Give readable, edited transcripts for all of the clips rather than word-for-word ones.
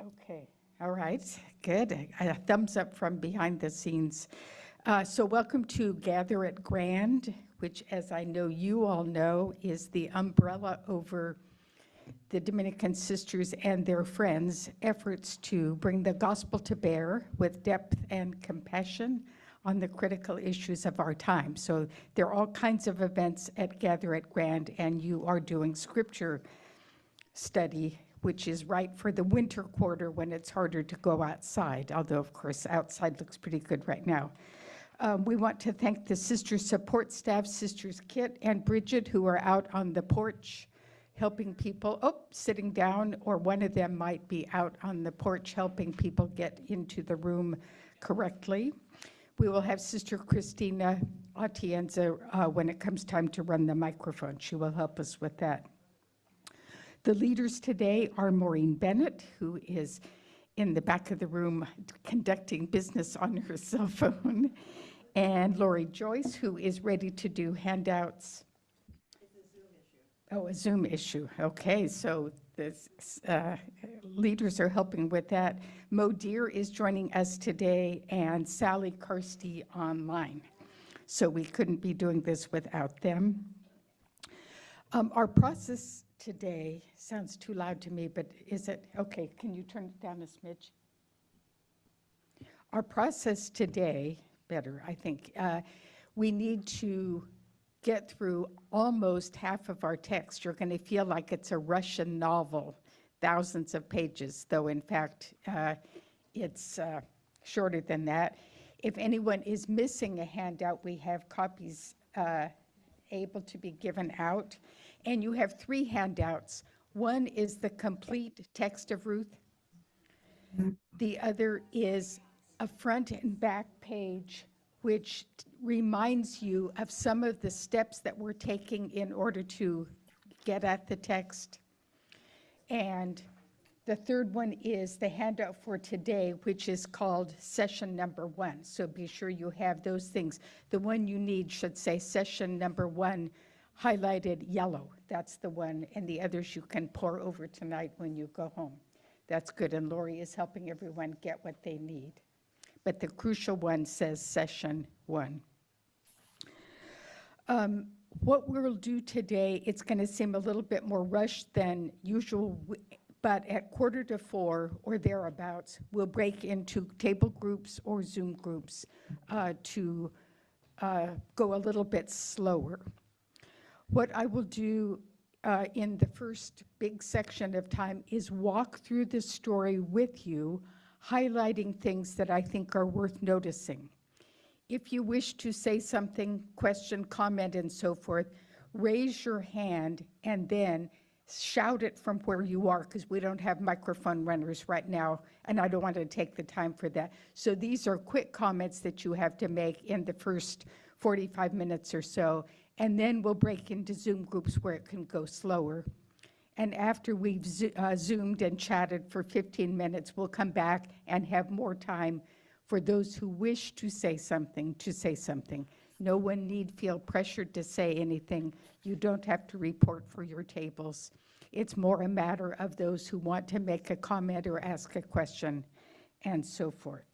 Okay, all right, good. A thumbs up from behind the scenes. So welcome to Gather at Grand, which, as I know you all know, is the umbrella over the Dominican sisters and their friends' efforts to bring the gospel to bear with depth and compassion on the critical issues of our time. So there are all kinds of events at Gather at Grand, and you are doing scripture study, which is right for the winter quarter when it's harder to go outside, although of course outside looks pretty good right now. We want to thank the sister support staff, Sisters Kit and Bridget, who are out on the porch helping people, sitting down, or one of them might be out on the porch helping people get into the room correctly. We will have Sister Christina Atienza when it comes time to run the microphone. She will help us with that. The leaders today are Maureen Bennett, who is in the back of the room conducting business on her cell phone, and Lori Joyce, who is ready to do handouts. It's a Zoom issue. Oh, a Zoom issue. Okay, so the leaders are helping with that. Mo Deer is joining us today, and Sally Karsty online. So we couldn't be doing this without them. Our process today sounds too loud to me, but is it? Okay, can you turn it down a smidge? Our process today, better, I think, we need to get through almost half of our text. You're going to feel like it's a Russian novel, thousands of pages, though in fact it's shorter than that. If anyone is missing a handout, we have copies able to be given out. And you have 3 handouts. One is the complete text of Ruth. The other is a front and back page, which reminds you of some of the steps that we're taking in order to get at the text. And the third one is the handout for today, which is called session number 1. So be sure you have those things. The one you need should say session number 1, highlighted yellow. That's the one, and the others you can pour over tonight when you go home. That's good, and Lori is helping everyone get what they need. But the crucial one says session 1. What we'll do today, it's going to seem a little bit more rushed than usual, but at 3:45 or thereabouts, we'll break into table groups or Zoom groups to go a little bit slower. What I will do in the first big section of time is walk through the story with you, highlighting things that I think are worth noticing. If you wish to say something, question, comment, and so forth, raise your hand and then shout it from where you are, because we don't have microphone runners right now, and I don't want to take the time for that. So these are quick comments that you have to make in the first 45 minutes or so, and then we'll break into Zoom groups where it can go slower. And after we've Zoomed and chatted for 15 minutes, we'll come back and have more time for those who wish to say something, to say something. No one need feel pressured to say anything. You don't have to report for your tables. It's more a matter of those who want to make a comment or ask a question and so forth.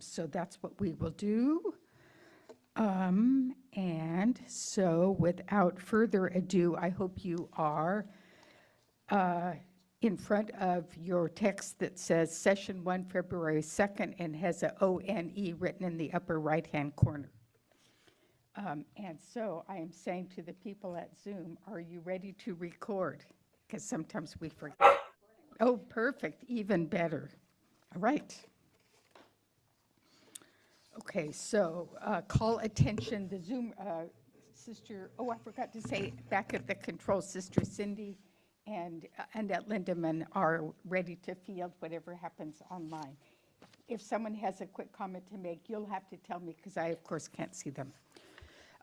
So that's what we will do. And so without further ado, I hope you are in front of your text that says session 1, February 2nd, and has a ONE written in the upper right-hand corner. And so I am saying to the people at Zoom, are you ready to record? Because sometimes we forget. Oh, perfect, even better. All right. Okay, so call attention, the Zoom sister, I forgot to say, back at the control, Sister Cindy and Annette Lindemann are ready to field whatever happens online. If someone has a quick comment to make, you'll have to tell me, because I, of course, can't see them.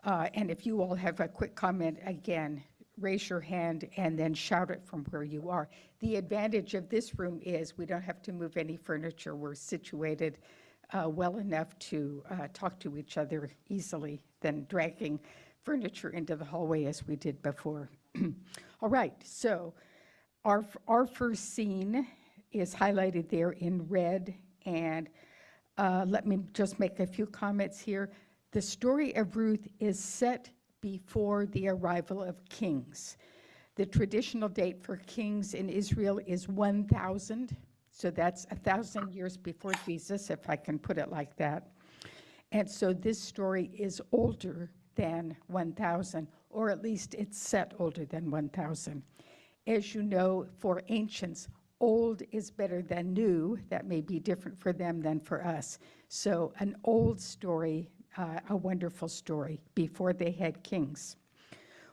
And if you all have a quick comment, again, raise your hand and then shout it from where you are. The advantage of this room is we don't have to move any furniture. We're situated well enough to talk to each other easily than dragging furniture into the hallway as we did before. All right, so our first scene is highlighted there in red, and let me just make a few comments here. The story of Ruth is set before the arrival of kings. The traditional date for kings in Israel is 1000, so that's 1,000 years before Jesus, if I can put it like that. And so this story is older than 1000, or at least it's set older than 1000. As you know, for ancients, old is better than new. That may be different for them than for us. So an old story, a wonderful story, before they had kings.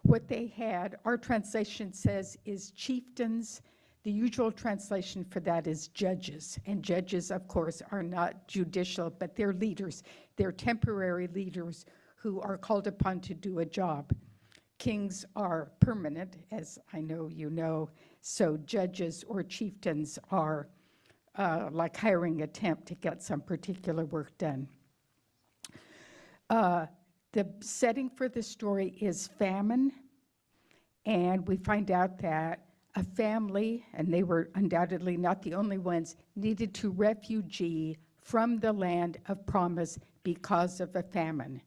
What they had, our translation says, is chieftains. The usual translation for that is judges. And judges, of course, are not judicial, but they're leaders. They're temporary leaders who are called upon to do a job. Kings are permanent, as I know you know, so judges or chieftains are like hiring a temp to get some particular work done. The setting for the story is famine, and we find out that a family, and they were undoubtedly not the only ones, needed to refugee from the land of promise because of a famine.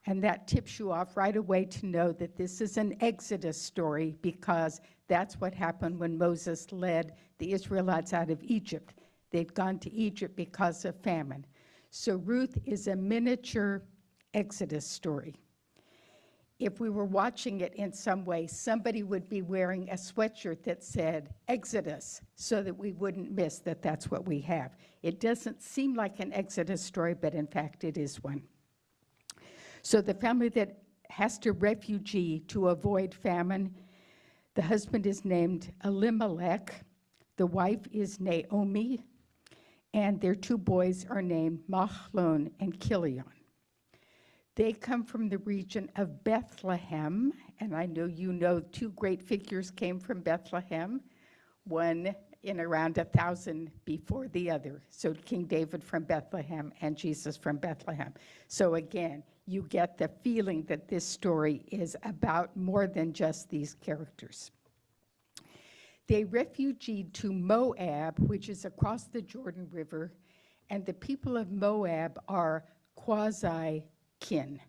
And that tips you off right away to know that this is an Exodus story, because that's what happened when Moses led the Israelites out of Egypt. They'd gone to Egypt because of famine. So Ruth is a miniature Exodus story. If we were watching it in some way, somebody would be wearing a sweatshirt that said Exodus, so that we wouldn't miss that that's what we have. It doesn't seem like an Exodus story, but in fact it is one. So the family that has to refugee to avoid famine, the husband is named Elimelech, the wife is Naomi, and their two boys are named Mahlon and Chilion. They come from the region of Bethlehem, and I know you know two great figures came from Bethlehem, one in around 1000 before the other. So King David from Bethlehem and Jesus from Bethlehem. So again, you get the feeling that this story is about more than just these characters. They refugeed to Moab, which is across the Jordan River, and the people of Moab are quasi-kin.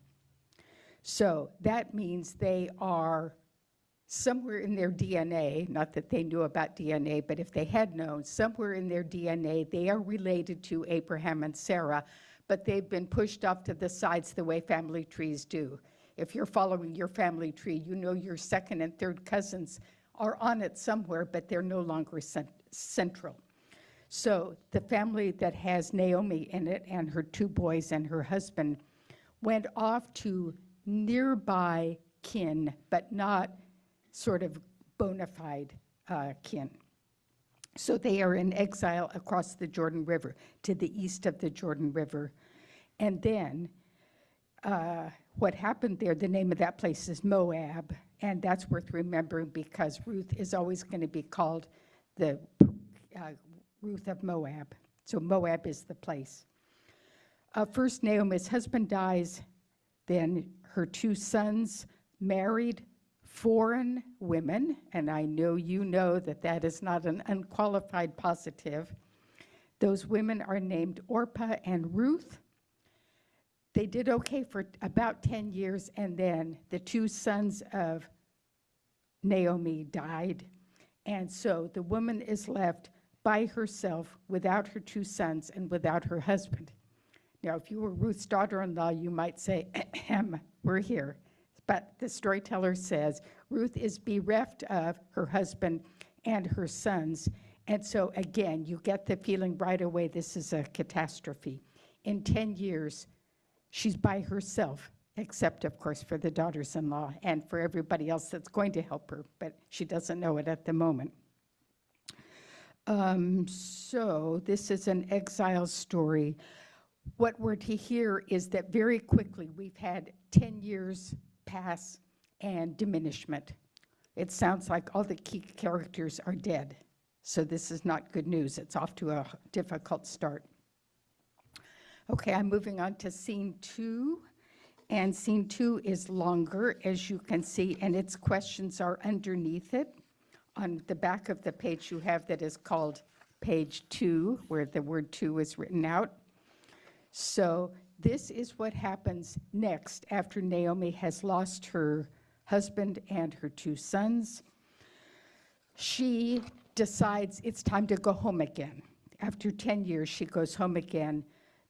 So that means they are somewhere in their DNA, not that they knew about DNA, but if they had known, somewhere in their DNA, they are related to Abraham and Sarah, but they've been pushed off to the sides the way family trees do. If you're following your family tree, you know your second and third cousins are on it somewhere, but they're no longer central. So the family that has Naomi in it and her two boys and her husband went off to nearby kin, but not sort of bona fide kin. So they are in exile across the Jordan River, to the east of the Jordan River. And then what happened there, the name of that place is Moab, and that's worth remembering because Ruth is always going to be called the Ruth of Moab. So Moab is the place. First, Naomi's husband dies, then her two sons married foreign women, and I know you know that that is not an unqualified positive. Those women are named Orpah and Ruth. They did okay for about 10 years, and then the two sons of Naomi died, and so the woman is left by herself without her two sons and without her husband. Now, if you were Ruth's daughter-in-law, you might say, we're here. But the storyteller says Ruth is bereft of her husband and her sons. And so again, you get the feeling right away this is a catastrophe. In 10 years, she's by herself, except of course for the daughters-in-law and for everybody else that's going to help her, but she doesn't know it at the moment. So this is an exile story. What we're to hear is that very quickly we've had 10 years pass and diminishment. It sounds like all the key characters are dead. So this is not good news. It's off to a difficult start. Okay, I'm moving on to scene 2. And scene 2 is longer, as you can see, and its questions are underneath it. On the back of the page you have that is called page 2, where the word 2 is written out. So this is what happens next after Naomi has lost her husband and her 2 sons. She decides it's time to go home again. After 10 years, she goes home again.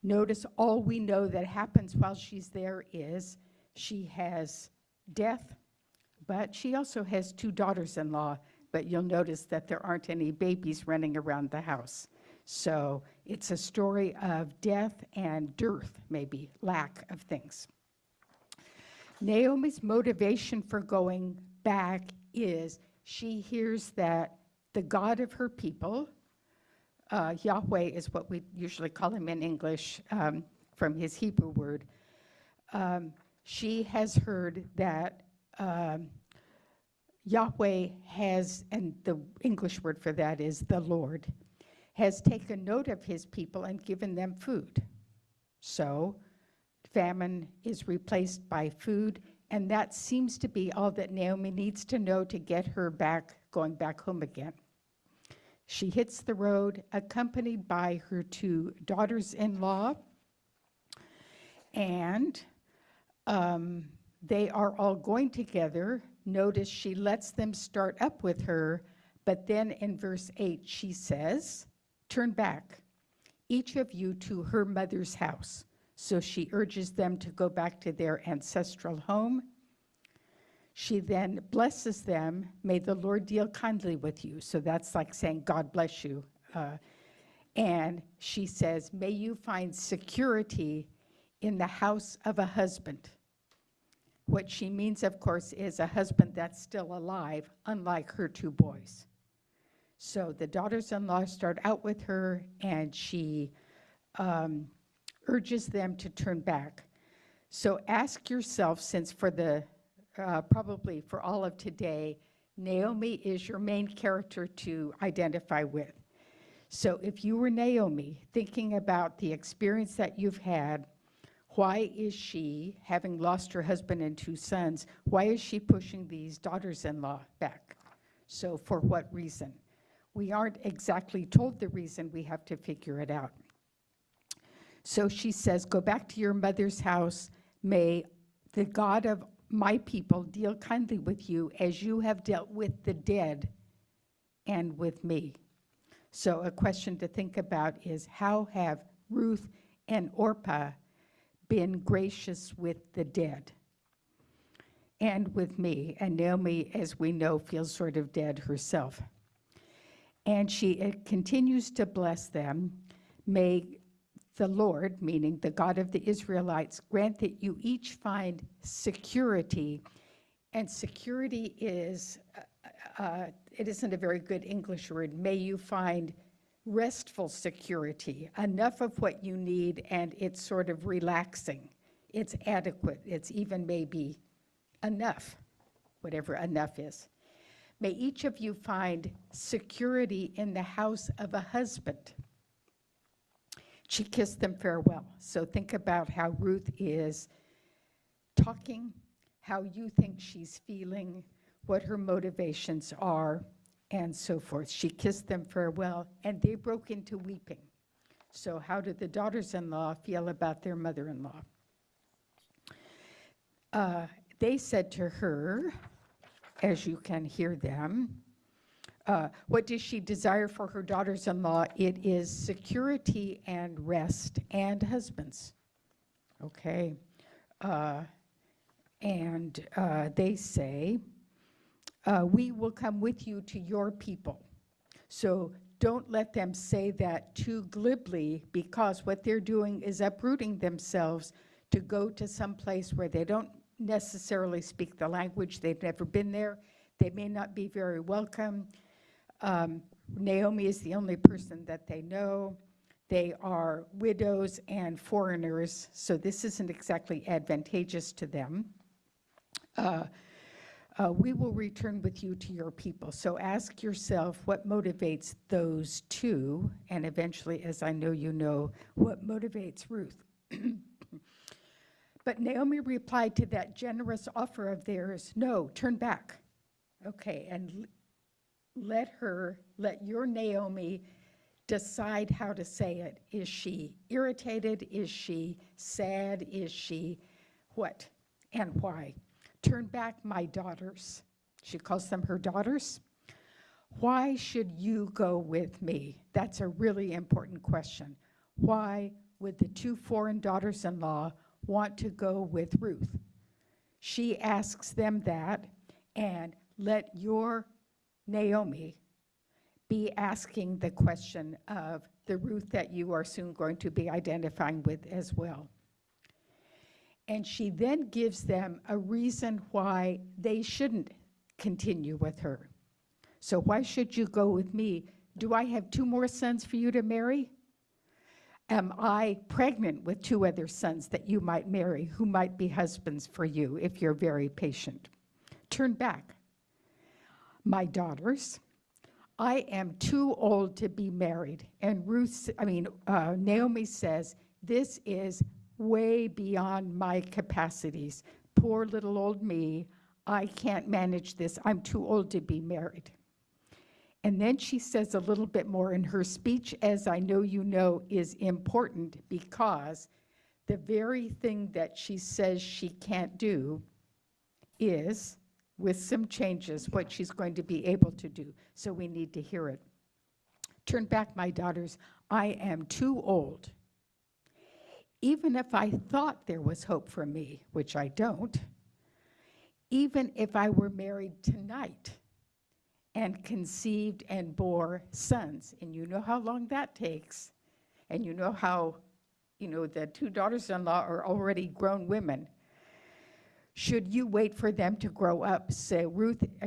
Notice all we know that happens while she's there is she has death, but she also has 2 daughters-in-law, but you'll notice that there aren't any babies running around the house. So it's a story of death and dearth, maybe, lack of things. Naomi's motivation for going back is she hears that the God of her people, Yahweh is what we usually call him in English from his Hebrew word. She has heard that Yahweh has, and the English word for that is the Lord, has taken note of his people and given them food. So famine is replaced by food, and that seems to be all that Naomi needs to know to get her back, going back home again. She hits the road, accompanied by her 2 daughters-in-law, and they are all going together. Notice she lets them start up with her, but then in verse 8 she says, "Turn back, each of you to her mother's house." So she urges them to go back to their ancestral home. She then blesses them, "May the Lord deal kindly with you." So that's like saying, "God bless you." And she says, "May you find security in the house of a husband." What she means, of course, is a husband that's still alive, unlike her 2 boys. So the daughters-in-law start out with her, and she urges them to turn back. So ask yourself, since for the probably for all of today, Naomi is your main character to identify with. So if you were Naomi, thinking about the experience that you've had, why is she, having lost her husband and 2 sons, why is she pushing these daughters-in-law back? So for what reason? We aren't exactly told the reason, we have to figure it out. So she says, "Go back to your mother's house. May the God of my people deal kindly with you as you have dealt with the dead and with me." So a question to think about is, how have Ruth and Orpah been gracious with the dead and with me? And Naomi, as we know, feels sort of dead herself. And she continues to bless them. "May the Lord," meaning the God of the Israelites, "grant that you each find security." And security is, it isn't a very good English word. May you find restful security, enough of what you need, and it's sort of relaxing. It's adequate. It's even maybe enough, whatever enough is. "May each of you find security in the house of a husband." She kissed them farewell. So think about how Ruth is talking, how you think she's feeling, what her motivations are, and so forth. She kissed them farewell, and they broke into weeping. So how did the daughters-in-law feel about their mother-in-law? They said to her, as you can hear them, what does she desire for her daughters-in-law? It is security and rest and husbands. Okay. And they say, "We will come with you to your people." So don't let them say that too glibly, because what they're doing is uprooting themselves to go to some place where they don't necessarily speak the language. They've never been there. They may not be very welcome. Naomi is the only person that they know. They are widows and foreigners, so this isn't exactly advantageous to them. "We will return with you to your people." So ask yourself what motivates those 2, and eventually, as I know you know, what motivates Ruth. But Naomi replied to that generous offer of theirs, no, turn back. Okay, and let your Naomi decide how to say it. Is she irritated? Is she sad? Is she what? And why? Turn back, my daughters. She calls them her daughters. Why should you go with me? That's a really important question. Why would the two foreign daughters-in-law want to go with Ruth? She asks them that, and let your Naomi be asking the question of the Ruth that you are soon going to be identifying with as well. And she then gives them a reason why they shouldn't continue with her. So why should you go with me? Do I have 2 more sons for you to marry? Am I pregnant with 2 other sons that you might marry, who might be husbands for you if you're very patient? Turn back. My daughters, I am too old to be married. And Naomi says, this is way beyond my capacities. Poor little old me, I can't manage this. I'm too old to be married. And then she says a little bit more in her speech, as I know you know is important, because the very thing that she says she can't do is, with some changes, what she's going to be able to do. So we need to hear it. Turn back, my daughters. I am too old. Even if I thought there was hope for me, which I don't, even if I were married tonight and conceived and bore sons, and you know how long that takes, and you know how, the 2 daughters-in-law are already grown women. Should you wait for them to grow up? Say,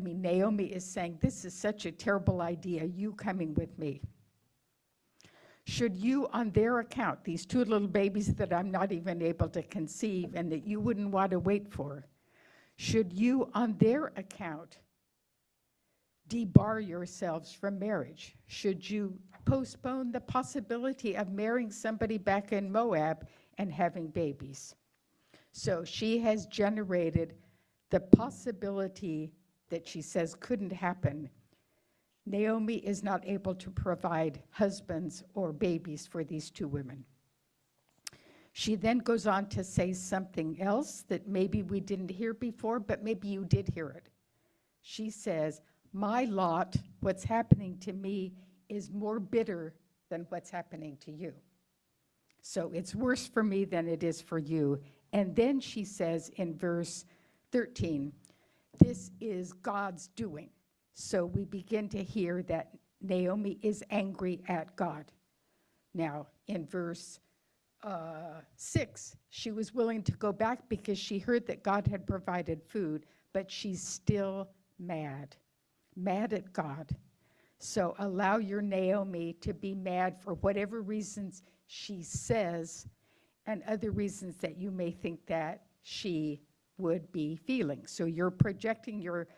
Naomi is saying, this is such a terrible idea, you coming with me. Should you, on their account, these 2 little babies that I'm not even able to conceive and that you wouldn't want to wait for, should you, on their account, debar yourselves from marriage? Should you postpone the possibility of marrying somebody back in Moab and having babies? So she has generated the possibility that she says couldn't happen. Naomi is not able to provide husbands or babies for these 2 women. She then goes on to say something else that maybe we didn't hear before, but maybe you did hear it. She says, my lot, what's happening to me, is more bitter than what's happening to you. So it's worse for me than it is for you. And then she says in verse 13, this is God's doing. So we begin to hear that Naomi is angry at God. Now, in verse 6, she was willing to go back because she heard that God had provided food, but she's still mad at God. So allow your Naomi to be mad for whatever reasons she says and other reasons that you may think that she would be feeling. So you're projecting your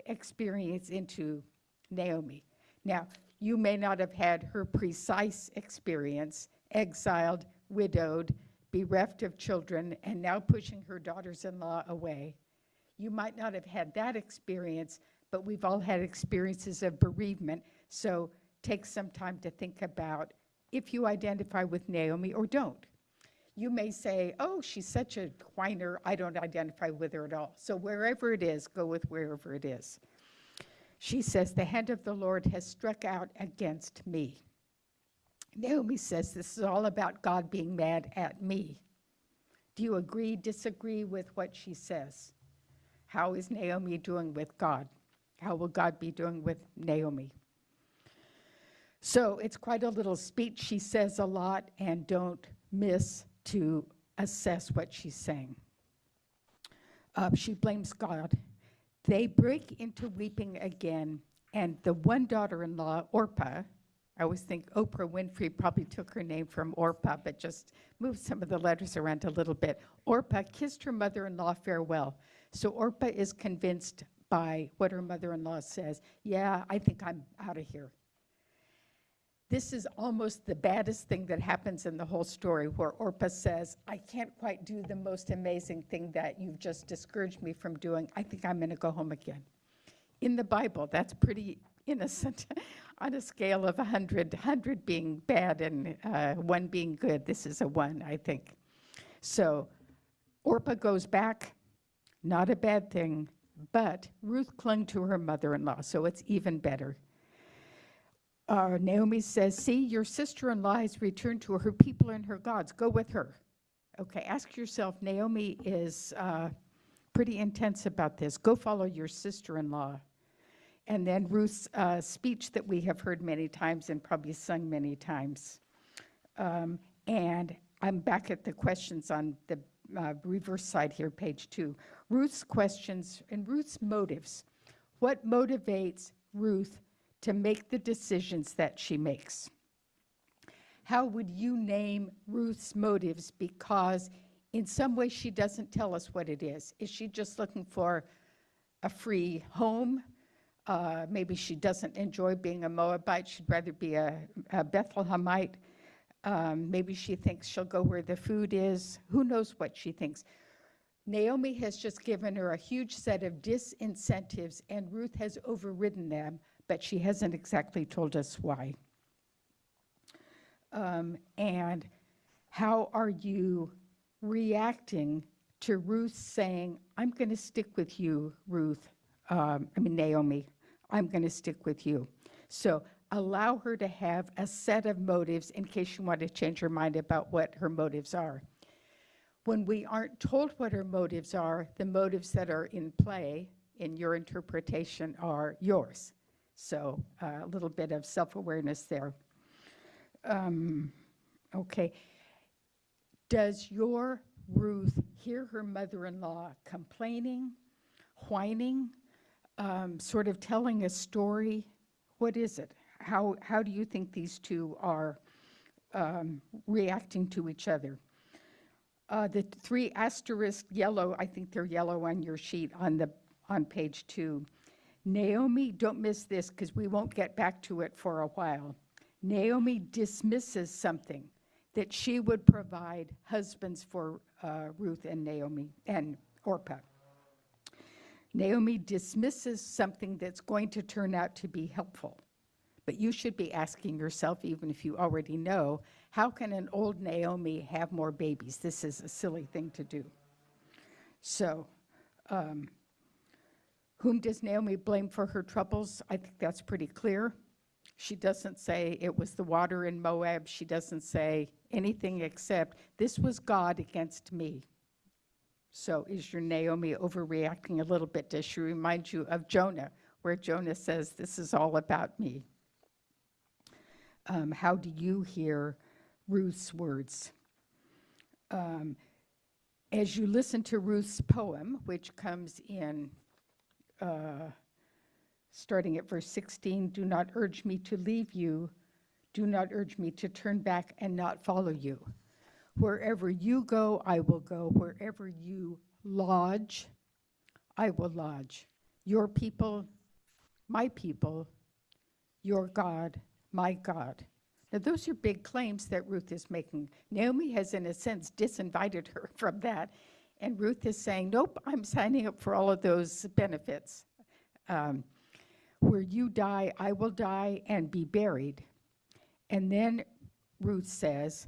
experience into Naomi. Now, you may not have had her precise experience, exiled, widowed, bereft of children, and now pushing her daughters-in-law away. You might not have had that experience, but we've all had experiences of bereavement. So take some time to think about if you identify with Naomi or don't. You may say, oh, she's such a whiner, I don't identify with her at all. So wherever it is, go with wherever it is. She says, the hand of the Lord has struck out against me. Naomi says, this is all about God being mad at me. Do you agree, disagree with what she says? How is Naomi doing with God? How will God be doing with Naomi? So it's quite a little speech. She says a lot, and don't miss to assess what she's saying. She blames God. They break into weeping again, and the one daughter-in-law, Orpah, I always think Oprah Winfrey probably took her name from Orpah, but just moved some of the letters around a little bit. Orpah kissed her mother-in-law farewell. So Orpah is convinced by what her mother-in-law says. Yeah, I think I'm out of here. This is almost the baddest thing that happens in the whole story, where Orpah says, I can't quite do the most amazing thing that you've just discouraged me from doing. I think I'm going to go home again. In the Bible, that's pretty innocent. On a scale of 100 being bad and 1 being good, this is a 1, I think. So Orpah goes back, not a bad thing, but Ruth clung to her mother-in-law, so it's even better. Naomi says, see, your sister-in-law has returned to her people and her gods. Go with her. Okay, ask yourself, Naomi is pretty intense about this. Go follow your sister-in-law. And then Ruth's speech that we have heard many times and probably sung many times. And I'm back at the questions on the reverse side here, page 2. Ruth's questions and Ruth's motives. What motivates Ruth to make the decisions that she makes? How would you name Ruth's motives? Because in some way she doesn't tell us what it is. Is she just looking for a free home? Maybe she doesn't enjoy being a Moabite. She'd rather be a Bethlehemite. Maybe she thinks she'll go where the food is. Who knows what she thinks? Naomi has just given her a huge set of disincentives, and Ruth has overridden them, but she hasn't exactly told us why. And how are you reacting to Ruth saying, I'm going to stick with you, Naomi, I'm going to stick with you. So allow her to have a set of motives in case you want to change her mind about what her motives are. When we aren't told what her motives are, the motives that are in play in your interpretation are yours. So a little bit of self-awareness there. Okay. Does your Ruth hear her mother-in-law complaining, whining, sort of telling a story? What is it? How do you think these two are reacting to each other? The 3 asterisk yellow, I think they're yellow on your sheet on page 2. Naomi, don't miss this because we won't get back to it for a while. Naomi dismisses something that she would provide husbands for Ruth and Naomi and Orpah. Naomi dismisses something that's going to turn out to be helpful. But you should be asking yourself, even if you already know, how can an old Naomi have more babies? This is a silly thing to do. So, whom does Naomi blame for her troubles? I think that's pretty clear. She doesn't say it was the water in Moab. She doesn't say anything except, this was God against me. So is your Naomi overreacting a little bit? Does she remind you of Jonah, where Jonah says, this is all about me? How do you hear Ruth's words? As you listen to Ruth's poem, which comes in, starting at verse 16, do not urge me to leave you. Do not urge me to turn back and not follow you. Wherever you go, I will go. Wherever you lodge, I will lodge. Your people, my people, your God, my God. Now, those are big claims that Ruth is making. Naomi has, in a sense, disinvited her from that. And Ruth is saying, nope, I'm signing up for all of those benefits. Where you die, I will die and be buried. And then Ruth says,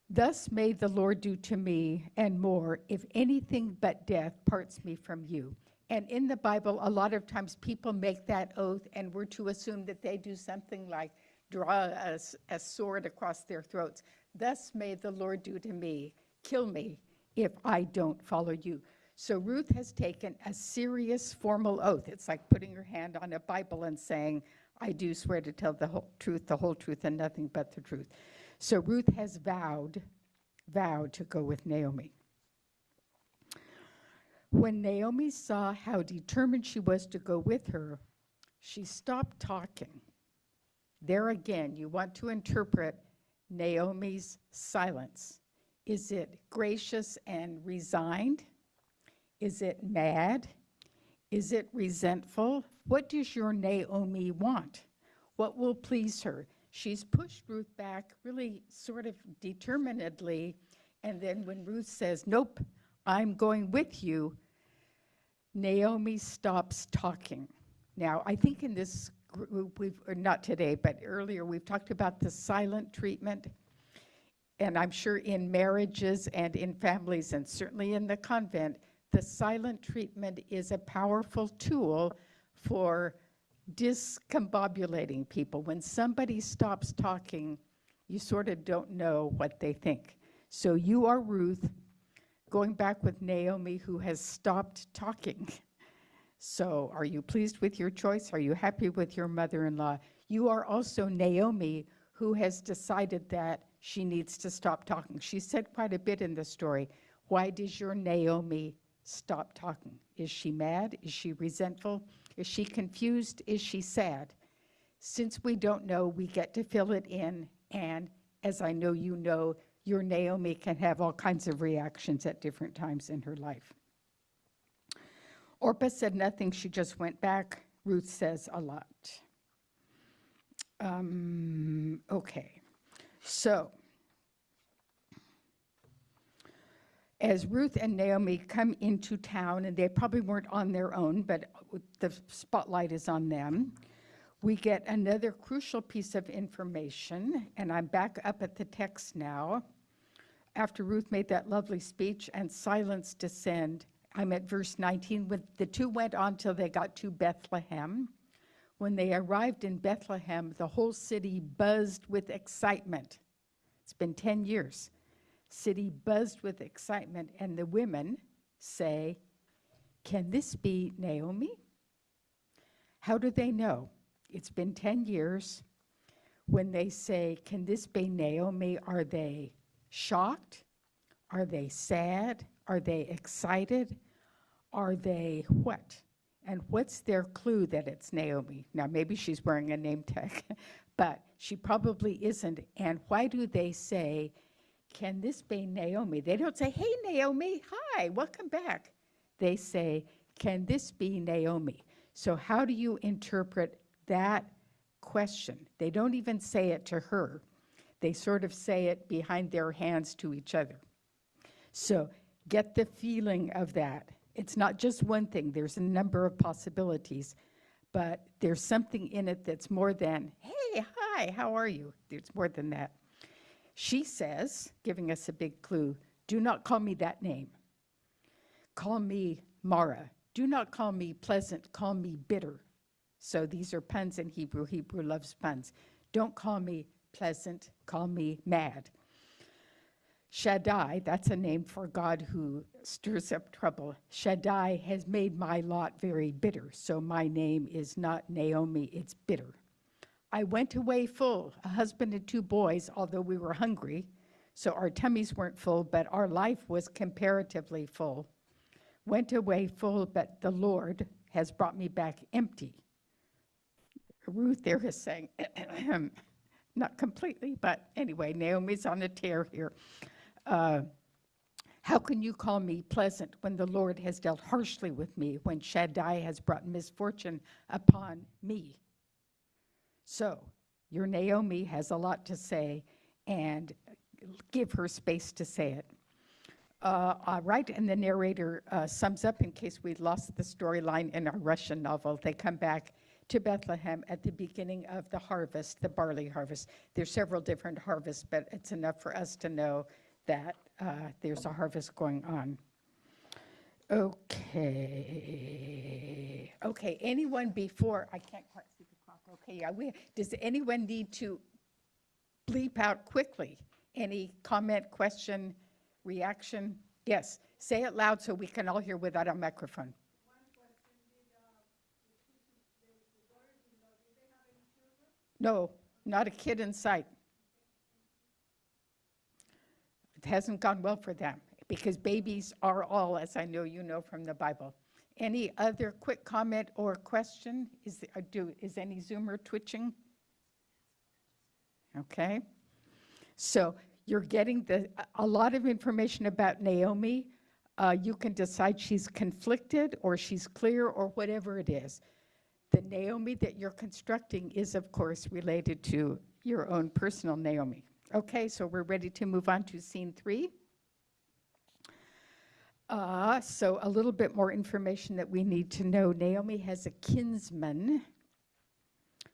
thus may the Lord do to me and more, if anything but death parts me from you. And in the Bible, a lot of times people make that oath, and we're to assume that they do something like draw a sword across their throats. Thus may the Lord do to me, kill me, if I don't follow you. So Ruth has taken a serious formal oath. It's like putting her hand on a Bible and saying, I do swear to tell the whole truth, and nothing but the truth. So Ruth has vowed to go with Naomi. When Naomi saw how determined she was to go with her, she stopped talking. There again, you want to interpret Naomi's silence. Is it gracious and resigned? Is it mad? Is it resentful? What does your Naomi want? What will please her? she's pushed Ruth back really sort of determinedly. And then when Ruth says, nope, I'm going with you, Naomi stops talking. Now, I think in this group, or not today, but earlier, we've talked about the silent treatment. And I'm sure in marriages and in families, and certainly in the convent, the silent treatment is a powerful tool for discombobulating people. When somebody stops talking, you sort of don't know what they think. So you are Ruth, going back with Naomi, who has stopped talking. So are you pleased with your choice? Are you happy with your mother-in-law? You are also Naomi, who has decided that she needs to stop talking. She said quite a bit in the story. Why does your Naomi stop talking? Is she mad? Is she resentful? Is she confused? Is she sad? Since we don't know, we get to fill it in. And as I know you know, your Naomi can have all kinds of reactions at different times in her life. Orpah said nothing. She just went back. Ruth says a lot. Okay. So, as Ruth and Naomi come into town, and they probably weren't on their own, but the spotlight is on them, we get another crucial piece of information, and I'm back up at the text now. After Ruth made that lovely speech and silence descend, I'm at verse 19. When the two went on till they got to Bethlehem. When they arrived in Bethlehem, the whole city buzzed with excitement. It's been 10 years. City buzzed with excitement, and the women say, can this be Naomi? How do they know? It's been 10 years. When they say, can this be Naomi, are they shocked? Are they sad? Are they excited? Are they what? And what's their clue that it's Naomi? Now, maybe she's wearing a name tag, but she probably isn't. And why do they say, can this be Naomi? They don't say, hey, Naomi, hi, welcome back. They say, can this be Naomi? So how do you interpret that question? They don't even say it to her. They sort of say it behind their hands to each other. So get the feeling of that. It's not just one thing. There's a number of possibilities, but there's something in it that's more than, hey, hi, how are you? There's more than that. She says, giving us a big clue, do not call me that name. Call me Mara. Do not call me pleasant, call me bitter. So these are puns in Hebrew. Hebrew loves puns. Don't call me pleasant, call me mad. Shaddai, that's a name for God who stirs up trouble. Shaddai has made my lot very bitter, so my name is not Naomi, it's bitter. I went away full, a husband and 2 boys, although we were hungry, so our tummies weren't full, but our life was comparatively full. Went away full, but the Lord has brought me back empty. Ruth there is saying, not completely, but anyway, Naomi's on a tear here. How can you call me pleasant when the Lord has dealt harshly with me, when Shaddai has brought misfortune upon me? So your Naomi has a lot to say, and give her space to say it. Right, and the narrator sums up, in case we lost the storyline in our Russian novel. They come back to Bethlehem at the beginning of the harvest, the barley harvest. There's several different harvests, but it's enough for us to know that there's a harvest going on. Okay, anyone before, I can't quite see the clock. Okay, yeah, does anyone need to bleep out quickly? Any comment, question, reaction? Yes, say it loud so we can all hear without a microphone. No, not a kid in sight. It hasn't gone well for them because babies are all, as I know you know from the Bible. Any other quick comment or question? Is any Zoomer twitching? Okay. So you're getting a lot of information about Naomi. You can decide she's conflicted or she's clear or whatever it is. The Naomi that you're constructing is, of course, related to your own personal Naomi. Okay, so we're ready to move on to scene 3. So a little bit more information that we need to know. Naomi has a kinsman,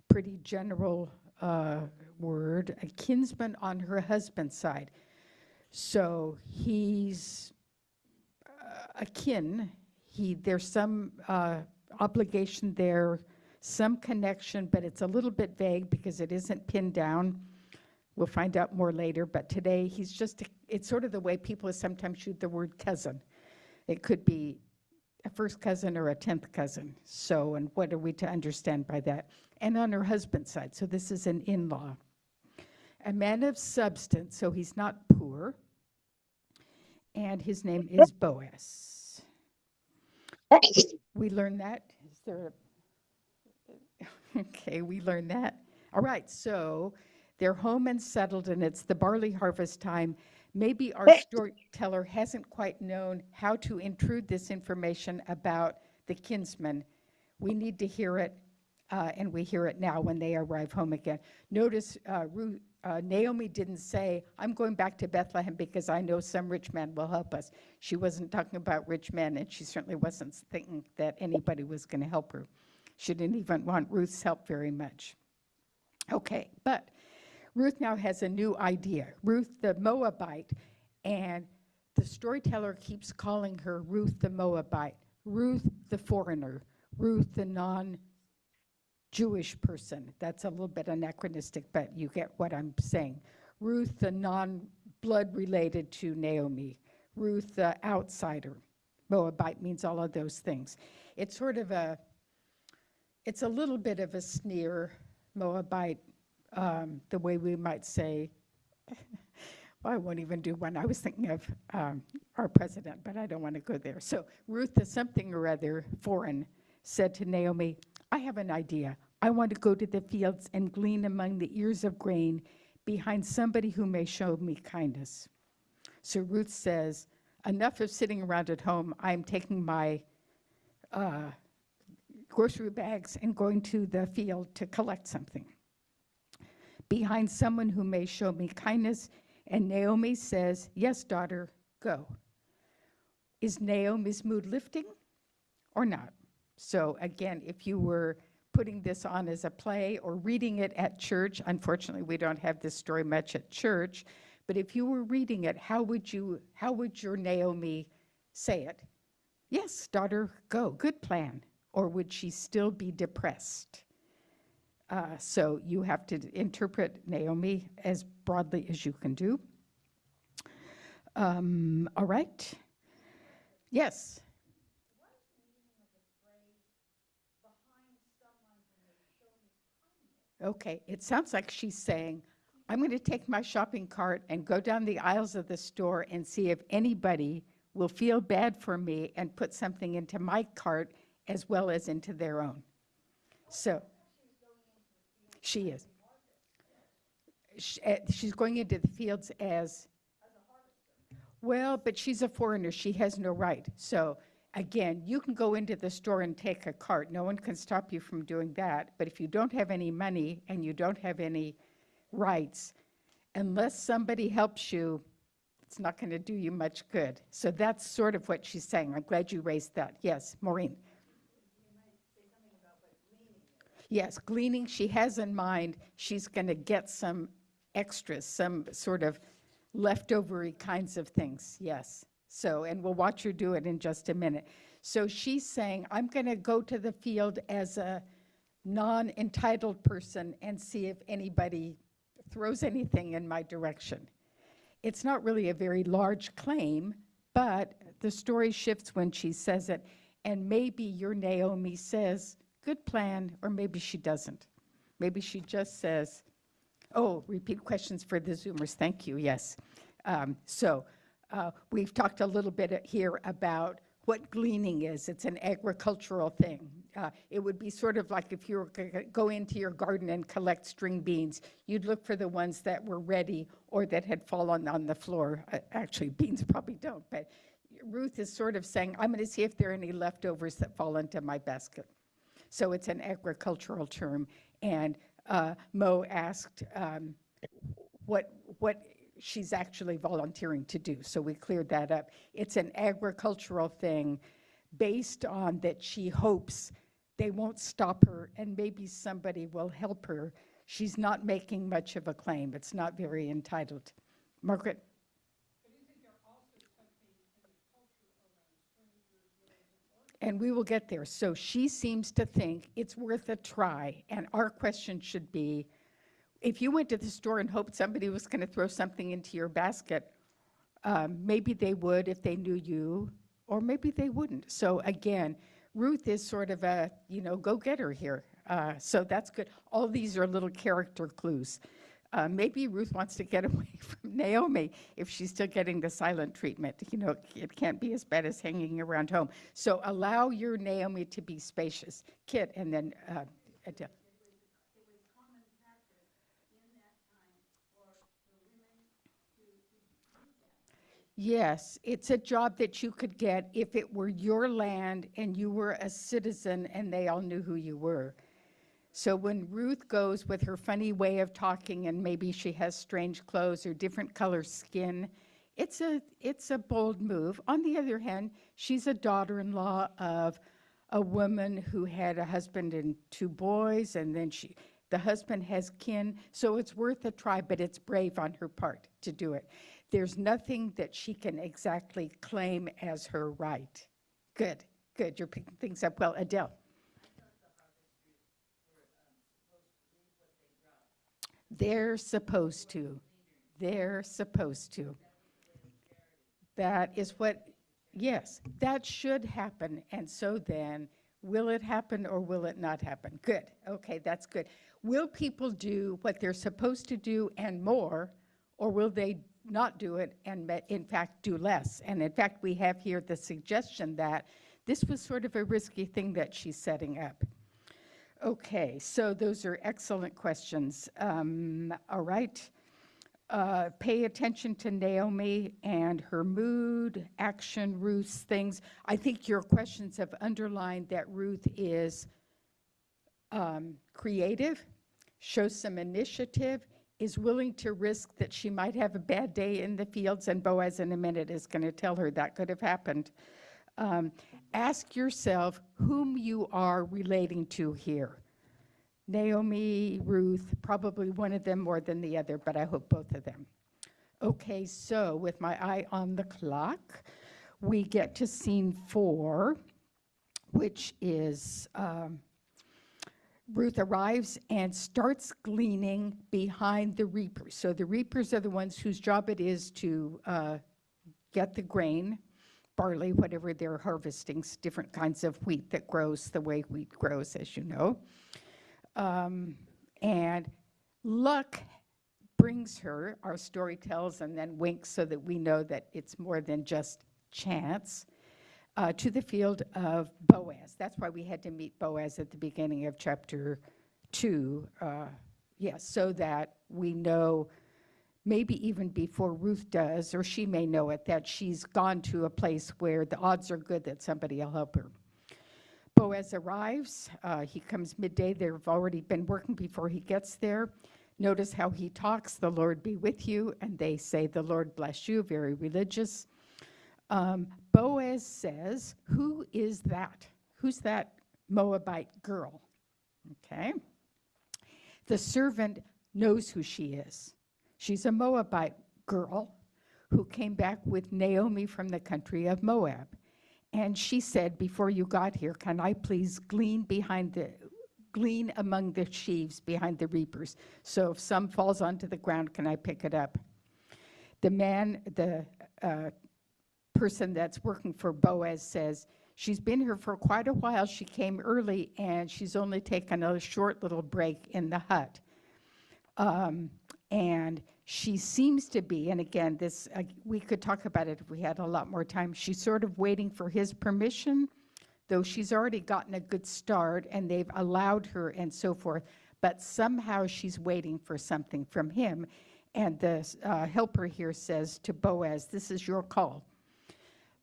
pretty general word, a kinsman on her husband's side. So he's akin. There's some obligation there, some connection, but it's a little bit vague because it isn't pinned down. We'll find out more later, but today it's sort of the way people sometimes use the word cousin. It could be a first cousin or a 10th cousin. So, and what are we to understand by that? And on her husband's side, so this is an in-law. A man of substance, so he's not poor, and his name is Boaz. We learned that. Is there okay, we learned that. All right, so they're home and settled, and it's the barley harvest time. Maybe our storyteller hasn't quite known how to intrude this information about the kinsman. We need to hear it, and we hear it now when they arrive home again. Notice Naomi didn't say, I'm going back to Bethlehem because I know some rich man will help us. She wasn't talking about rich men, and she certainly wasn't thinking that anybody was going to help her. She didn't even want Ruth's help very much. Okay, but Ruth now has a new idea. Ruth the Moabite, and the storyteller keeps calling her Ruth the Moabite, Ruth the foreigner, Ruth the non-Jewish person. That's a little bit anachronistic, but you get what I'm saying. Ruth the non-blood related to Naomi, Ruth the outsider. Moabite means all of those things. It's sort of it's a little bit of a sneer, Moabite, the way we might say, well, I won't even do one. I was thinking of our president, but I don't want to go there. So Ruth, the something or other foreign, said to Naomi, I have an idea. I want to go to the fields and glean among the ears of grain behind somebody who may show me kindness. So Ruth says, enough of sitting around at home. I'm taking my grocery bags and going to the field to collect something. Behind someone who may show me kindness. And Naomi says, yes, daughter, go. Is Naomi's mood lifting or not? So again, if you were putting this on as a play or reading it at church, unfortunately we don't have this story much at church, but if you were reading it, how would your Naomi say it? Yes, daughter, go, good plan. Or would she still be depressed? So you have to interpret Naomi as broadly as you can do. All right. Yes. What's the meaning of the phrase, behind someone who may show me kindness? Okay, it sounds like she's saying, I'm going to take my shopping cart and go down the aisles of the store and see if anybody will feel bad for me and put something into my cart as well as into their own. So she is. She's going into the fields as A harvester. well, but she's a foreigner. She has no right. So again, you can go into the store and take a cart. No one can stop you from doing that. But if you don't have any money and you don't have any rights, unless somebody helps you, it's not going to do you much good. So that's sort of what she's saying. I'm glad you raised that. Yes, Maureen. Yes, gleaning, she has in mind she's going to get some extras, some sort of leftovery kinds of things, yes. So, and we'll watch her do it in just a minute. So she's saying, I'm going to go to the field as a non-entitled person and see if anybody throws anything in my direction. It's not really a very large claim, but the story shifts when she says it, and maybe your Naomi says, good plan, or maybe she doesn't. Maybe she just says, oh, repeat questions for the Zoomers. Thank you, yes. We've talked a little bit here about what gleaning is. It's an agricultural thing. It would be sort of like if you were going to go into your garden and collect string beans, you'd look for the ones that were ready or that had fallen on the floor. Actually, beans probably don't, but Ruth is sort of saying, I'm going to see if there are any leftovers that fall into my basket. So it's an agricultural term. And Mo asked what she's actually volunteering to do. So we cleared that up. It's an agricultural thing based on that she hopes they won't stop her and maybe somebody will help her. She's not making much of a claim. It's not very entitled. Margaret? And we will get there. So she seems to think it's worth a try. And our question should be, if you went to the store and hoped somebody was going to throw something into your basket, maybe they would if they knew you, or maybe they wouldn't. So again, Ruth is sort of a, go-getter here. So that's good. All these are little character clues. Maybe Ruth wants to get away from Naomi if she's still getting the silent treatment. It can't be as bad as hanging around home. So allow your Naomi to be spacious. Kit, and then Adele. Yes, it's a job that you could get if it were your land and you were a citizen and they all knew who you were. So when Ruth goes with her funny way of talking and maybe she has strange clothes or different color skin, it's a bold move. On the other hand, she's a daughter-in-law of a woman who had a husband and 2 boys, and then the husband has kin, so it's worth a try, but it's brave on her part to do it. There's nothing that she can exactly claim as her right. Good. You're picking things up well. Adele. They're supposed to. That is what, yes, that should happen. And so then, will it happen or will it not happen? Good. Okay, that's good. Will people do what they're supposed to do and more, or will they not do it and in fact do less? And in fact, we have here the suggestion that this was sort of a risky thing that she's setting up. Okay, so those are excellent questions. All right. Pay attention to Naomi and her mood, action, Ruth's things. I think your questions have underlined that Ruth is creative, shows some initiative, is willing to risk that she might have a bad day in the fields, and Boaz in a minute is going to tell her that could have happened. Ask yourself whom you are relating to here. Naomi, Ruth, probably one of them more than the other, but I hope both of them. Okay, so with my eye on the clock, we get to scene 4, which is Ruth arrives and starts gleaning behind the reapers. So the reapers are the ones whose job it is to get the grain, barley, whatever they're harvesting, different kinds of wheat that grows the way wheat grows, as you know. And luck brings her, our story tells, and then winks so that we know that it's more than just chance, to the field of Boaz. That's why we had to meet Boaz at the beginning of chapter 2, so that we know, maybe even before Ruth does, or she may know it, that she's gone to a place where the odds are good that somebody will help her. Boaz arrives. He comes midday. They've already been working before he gets there. Notice how he talks, "The Lord be with you," and they say, "The Lord bless you," very religious. Boaz says, "Who is that? Who's that Moabite girl?" Okay. The servant knows who she is. She's a Moabite girl who came back with Naomi from the country of Moab. And she said, "Before you got here, can I please glean among the sheaves behind the reapers? So if some falls onto the ground, can I pick it up?" The person that's working for Boaz says, "She's been here for quite a while. She came early, and she's only taken a short little break in the hut." And she seems to be, and again, this we could talk about it if we had a lot more time, she's sort of waiting for his permission, though she's already gotten a good start, and they've allowed her and so forth, but somehow she's waiting for something from him. And the helper here says to Boaz, "This is your call."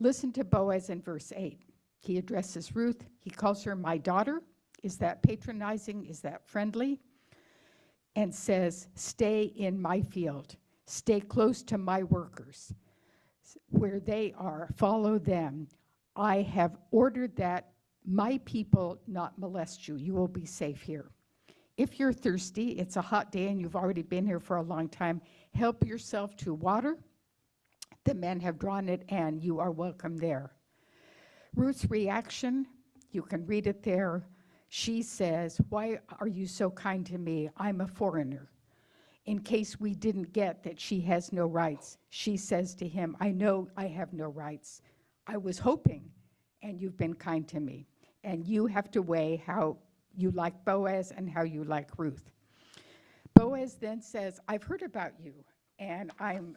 Listen to Boaz in verse 8. He addresses Ruth. He calls her "my daughter." Is that patronizing? Is that friendly? And says, stay in my field. Stay close to my workers. Where they are, follow them. I have ordered that my people not molest you. You will be safe here. If you're thirsty, it's a hot day and you've already been here for a long time, help yourself to water. The men have drawn it and you are welcome there. Ruth's reaction, you can read it there. She says, why are you so kind to me? I'm a foreigner. In case we didn't get that she has no rights, she says to him, I know I have no rights. I was hoping, and you've been kind to me. And you have to weigh how you like Boaz and how you like Ruth. Boaz then says, I've heard about you, and I'm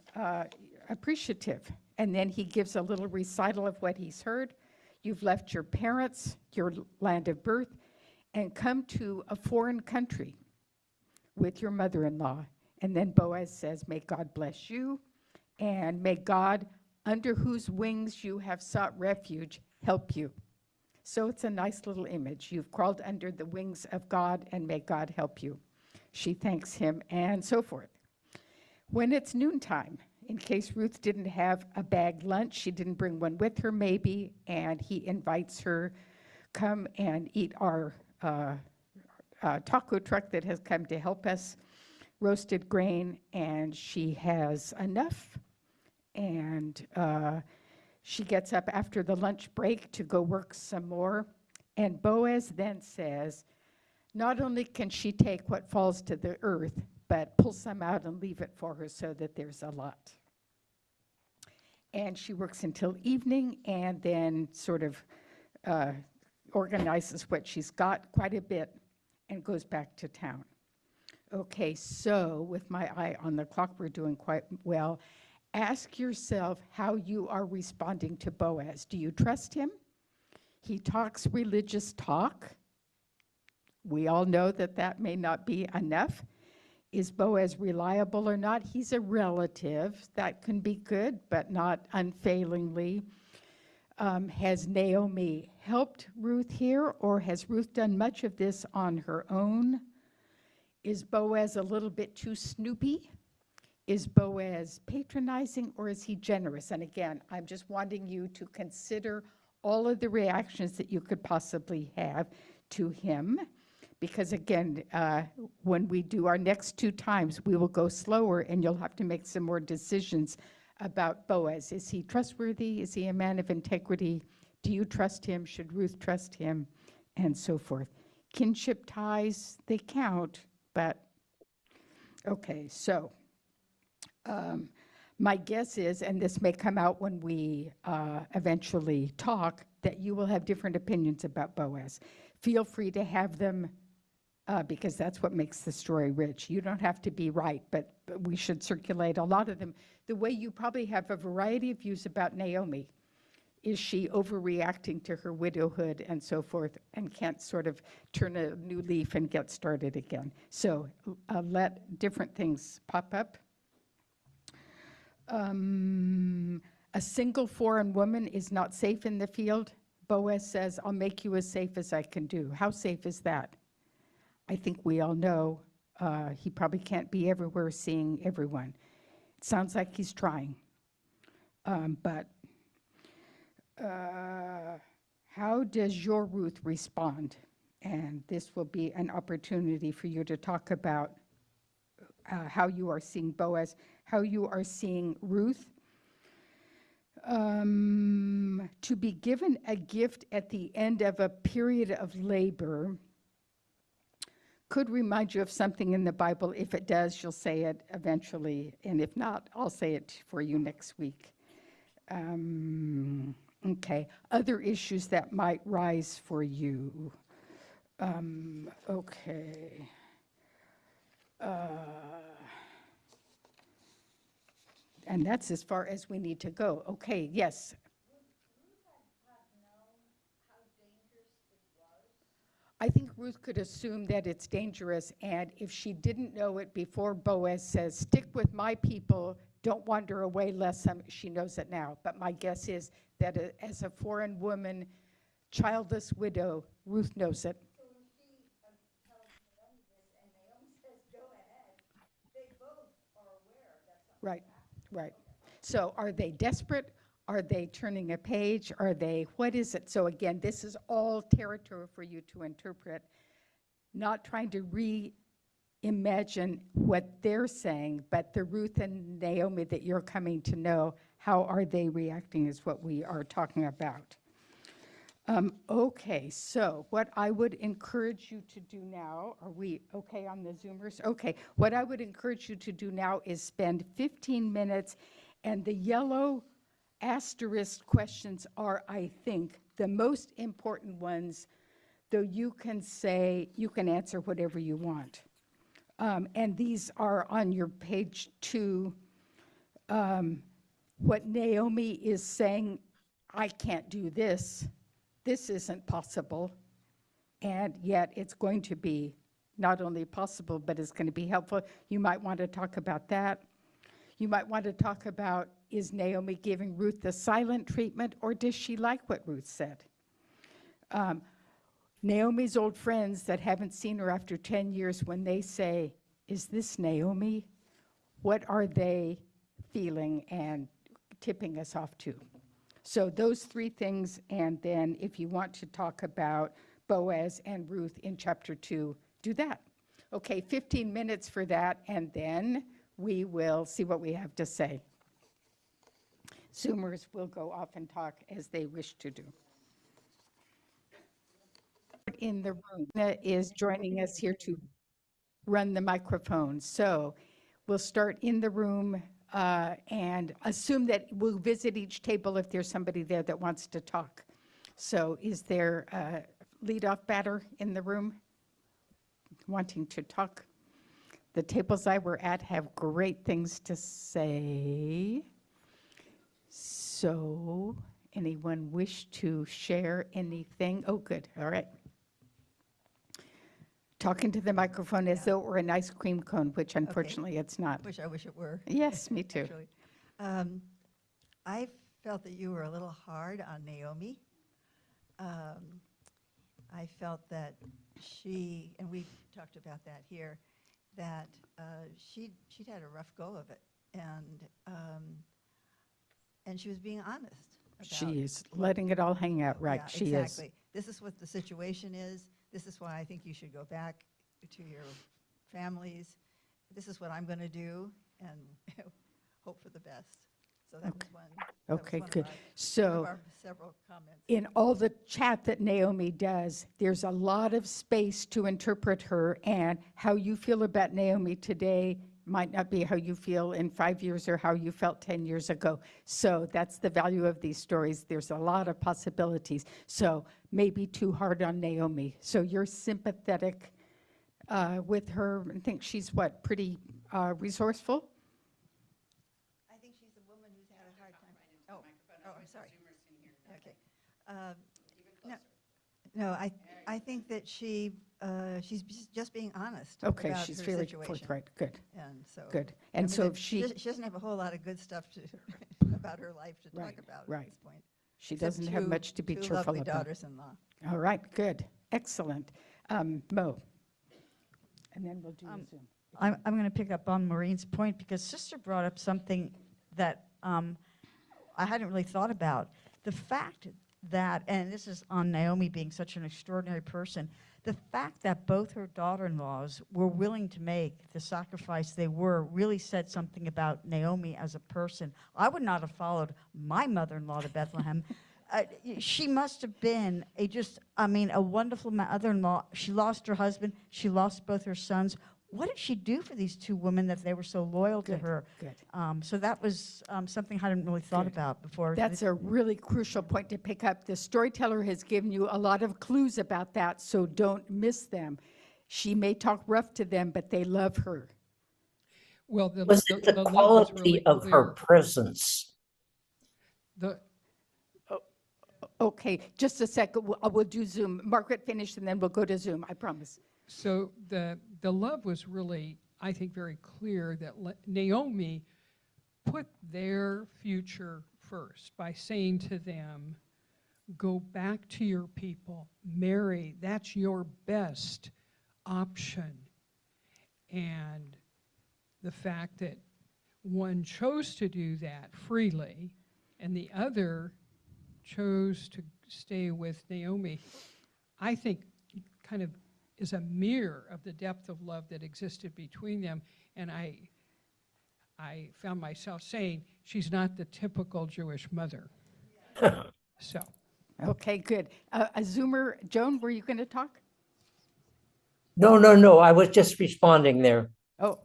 appreciative. And then he gives a little recital of what he's heard. You've left your parents, your land of birth, and come to a foreign country with your mother-in-law. And then Boaz says, may God bless you, and may God, under whose wings you have sought refuge, help you. So it's a nice little image. You've crawled under the wings of God, and may God help you. She thanks him, and so forth. When it's noontime, in case Ruth didn't have a bagged lunch, she didn't bring one with her maybe, and he invites her, come and eat our taco truck that has come to help us, roasted grain, and she has enough. And she gets up after the lunch break to go work some more. And Boaz then says, not only can she take what falls to the earth, but pull some out and leave it for her so that there's a lot. And she works until evening and then sort of organizes what she's got, quite a bit, and goes back to town. Okay, so with my eye on the clock, we're doing quite well. Ask yourself how you are responding to Boaz. Do you trust him? He talks religious talk. We all know that that may not be enough. Is Boaz reliable or not? He's a relative. That can be good, but not unfailingly. Has Naomi helped Ruth here, or has Ruth done much of this on her own? Is Boaz a little bit too snoopy? Is Boaz patronizing, or is he generous? And again, I'm just wanting you to consider all of the reactions that you could possibly have to him. Because again, when we do our next 2 times, we will go slower and you'll have to make some more decisions about Boaz. Is he trustworthy? Is he a man of integrity? Do you trust him? Should Ruth trust him? And so forth. Kinship ties, they count, but okay, so my guess is, and this may come out when we eventually talk, that you will have different opinions about Boaz. Feel free to have them because that's what makes the story rich. You don't have to be right, but we should circulate a lot of them. The way you probably have a variety of views about Naomi. Is she overreacting to her widowhood and so forth and can't sort of turn a new leaf and get started again? So let different things pop up. A single foreign woman is not safe in the field. Boaz says, I'll make you as safe as I can do. How safe is that? I think we all know he probably can't be everywhere seeing everyone. It sounds like he's trying. But how does your Ruth respond? And this will be an opportunity for you to talk about how you are seeing Boaz, how you are seeing Ruth. To be given a gift at the end of a period of labor could remind you of something in the Bible. If it does, you'll say it eventually, and if not, I'll say it for you next week. Okay, other issues that might rise for you. Okay. And that's as far as we need to go. Okay, yes. I think Ruth could assume that it's dangerous, and if she didn't know it before Boaz says, stick with my people, don't wander away lest she knows it now. But my guess is that as a foreign woman, childless widow, Ruth knows it. So when she Right, right. So are they desperate? Are they turning a page? Are they, what is it? So again, this is all territory for you to interpret, not trying to reimagine what they're saying, but the Ruth and Naomi that you're coming to know, how are they reacting is what we are talking about. Okay, so what I would encourage you to do now, are we okay on the Zoomers? Okay, what I would encourage you to do now is spend 15 minutes, and the yellow asterisk questions are, I think, the most important ones, though you can say, you can answer whatever you want. And these are on your page 2. What Naomi is saying, I can't do this. This isn't possible, and yet it's going to be not only possible, but it's going to be helpful. You might want to talk about that. You might want to talk about, is Naomi giving Ruth the silent treatment, or does she like what Ruth said? Naomi's old friends that haven't seen her after 10 years, when they say, is this Naomi? What are they feeling and tipping us off to? So those 3 things, and then if you want to talk about Boaz and Ruth in chapter 2, do that. Okay, 15 minutes for that, and then we will see what we have to say. Zoomers will go off and talk as they wish to do. In the room is joining us here to run the microphone. So we'll start in the room. And assume that we'll visit each table if there's somebody there that wants to talk. So is there a leadoff batter in the room wanting to talk? The tables I were at have great things to say. So anyone wish to share anything? Oh, good. All right. Talking to the microphone as though it were an ice cream cone, which unfortunately it's not. I wish it were. Yes, me too. Actually. I felt that you were a little hard on Naomi. I felt that she, and we talked about that here, that she'd had a rough go of it, and she was being honest about She is letting it all hang out, right? Yeah, She exactly. is. This is what the situation is. This is why I think you should go back to your families. This is what I'm going to do, and hope for the best. So that was one. Okay, good. One So of our several comments. in all the chat that Naomi does, there's a lot of space to interpret her, and how you feel about Naomi today might not be how you feel in 5 years or how you felt 10 years ago. So that's the value of these stories. There's a lot of possibilities. So maybe too hard on Naomi. So you're sympathetic with her and think she's what, pretty resourceful? I think she's a woman who's had a hard time. I'm sorry. Okay. No, I think that she's just being honest. Okay, about she's her very situation. forthright. Good, And so. good. I And mean, so that if she doesn't have a whole lot of good stuff about her life to Right, talk about right. at this point. she Except doesn't have two- much to be two cheerful lovely about. daughters-in-law. All right, good, excellent. Mo. And then we'll do the Zoom. I'm going to pick up on Maureen's point because Sister brought up something that I hadn't really thought about. The fact that, and this is on Naomi being such an extraordinary person, the fact that both her daughter-in-laws were willing to make the sacrifice they were really said something about Naomi as a person. I would not have followed my mother-in-law to Bethlehem. She must have been a wonderful mother-in-law. She lost her husband. She lost both her sons. What did she do for these 2 women that they were so loyal to Good, her? good. So that was something I hadn't really thought Good. about before. That's a really crucial point to pick up. The storyteller has given you a lot of clues about that, so don't miss them. She may talk rough to them, but they love her. Well, Was it the love was quality really of her clear. presence? The, Okay, just a second, we'll do Zoom. Margaret, finish, and then we'll go to Zoom, I promise. so the love was really, I think, very clear that Naomi put their future first by saying to them, go back to your people, marry, that's your best option. And the fact that one chose to do that freely, and the other chose to stay with Naomi, I think kind of is a mirror of the depth of love that existed between them. And I found myself saying, she's not the typical Jewish mother. So, Okay, good. A Zoomer, Joan, were you going to talk? No, no, no. I was just responding there. Oh,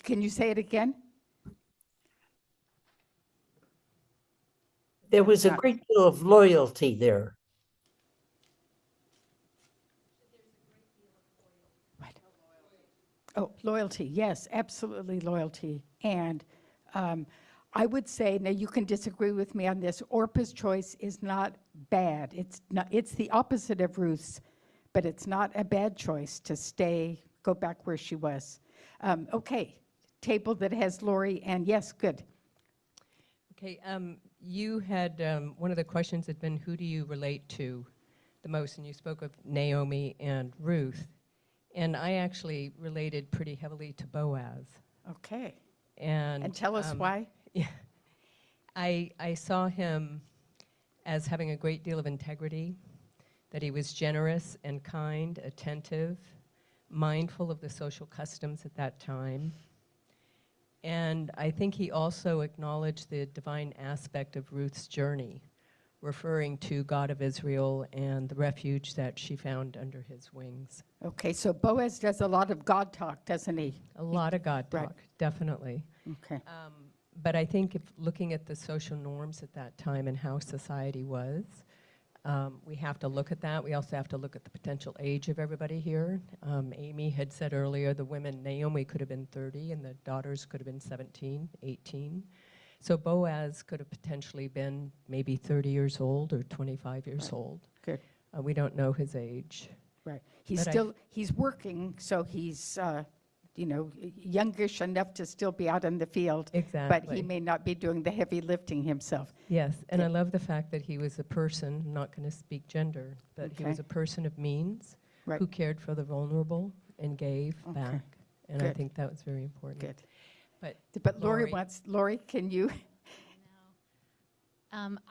can you say it again? There was a Yeah. great deal of loyalty there. What? Oh, loyalty, yes, absolutely loyalty. And I would say, now you can disagree with me on this, Orpah's choice is not bad. It's the opposite of Ruth's, but it's not a bad choice to go back where she was. Okay, table that has Lori, and yes, good. Okay, you had, one of the questions had been, who do you relate to the most? And you spoke of Naomi and Ruth. And I actually related pretty heavily to Boaz. Okay, And and tell us why. Yeah, I saw him as having a great deal of integrity, that he was generous and kind, attentive, mindful of the social customs at that time. And I think he also acknowledged the divine aspect of Ruth's journey, referring to God of Israel and the refuge that she found under his wings. Okay, so Boaz does a lot of God talk, doesn't he? A lot of God Right. talk, definitely. Okay, But I think if looking at the social norms at that time and how society was, we have to look at that. We also have to look at the potential age of everybody here. Amy had said earlier the women, Naomi could have been 30 and the daughters could have been 17, 18. So Boaz could have potentially been maybe 30 years old or 25 years old. good, We don't know his age. right. He's But he's working, so he's, youngish enough to still be out in the field. Exactly. But he may not be doing the heavy lifting himself. Yes, and I Okay. love the fact that he was a person, I'm not going to speak gender, but he was Okay. a person of means Right. who cared for the vulnerable and gave Okay. back. And I Good. think that was very important. Good. But But Lori? Lori, can you?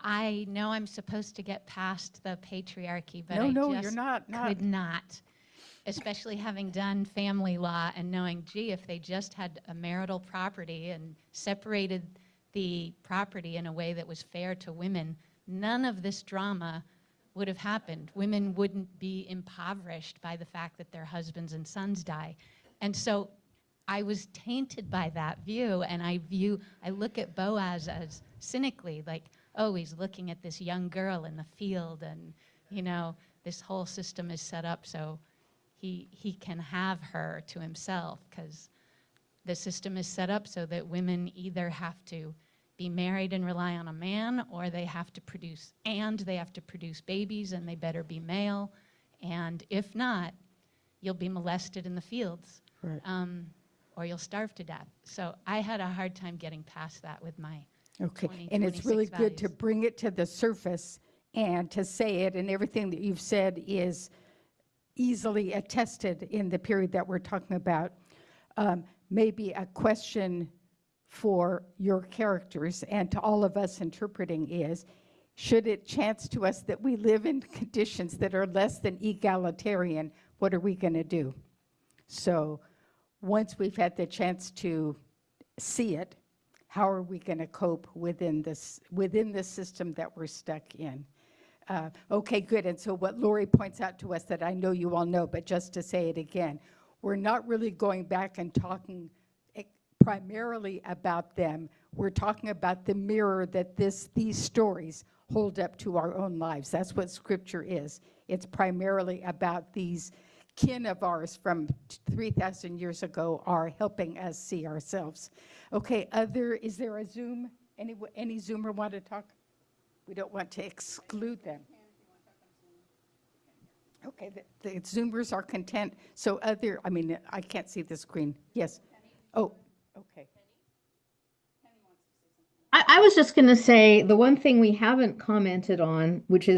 I know I'm supposed to get past the patriarchy, but No, I you're just not. could not. Especially having done family law and knowing, gee, if they just had a marital property and separated the property in a way that was fair to women, none of this drama would have happened. Women wouldn't be impoverished by the fact that their husbands and sons die. And so I was tainted by that view, and I look at Boaz as cynically, like, oh, he's looking at this young girl in the field, and, this whole system is set up so he can have her to himself, because the system is set up so that women either have to be married and rely on a man, or they have to produce babies, and they better be male, and if not, you'll be molested in the fields. Right. Or you'll starve to death. So I had a hard time getting past that with my Okay, 20, and it's really 26 good to values. bring it to the surface and to say it, and everything that you've said is easily attested in the period that we're talking about. Maybe a question for your characters and to all of us interpreting is, should it chance to us that we live in conditions that are less than egalitarian, what are we going to do? So once we've had the chance to see it, how are we going to cope within the system that we're stuck in? Okay, good. And so what Lori points out to us that I know you all know, but just to say it again, we're not really going back and talking primarily about them. We're talking about the mirror that these stories hold up to our own lives. That's what Scripture is. It's primarily about these kin of ours from 3,000 years ago are helping us see ourselves. Okay, is there a Zoom? Any Zoomer want to talk? We don't want to exclude them. Okay, the Zoomers are content. So I can't see the screen. Yes. Oh, okay. I was just going to say the one thing we haven't commented on, which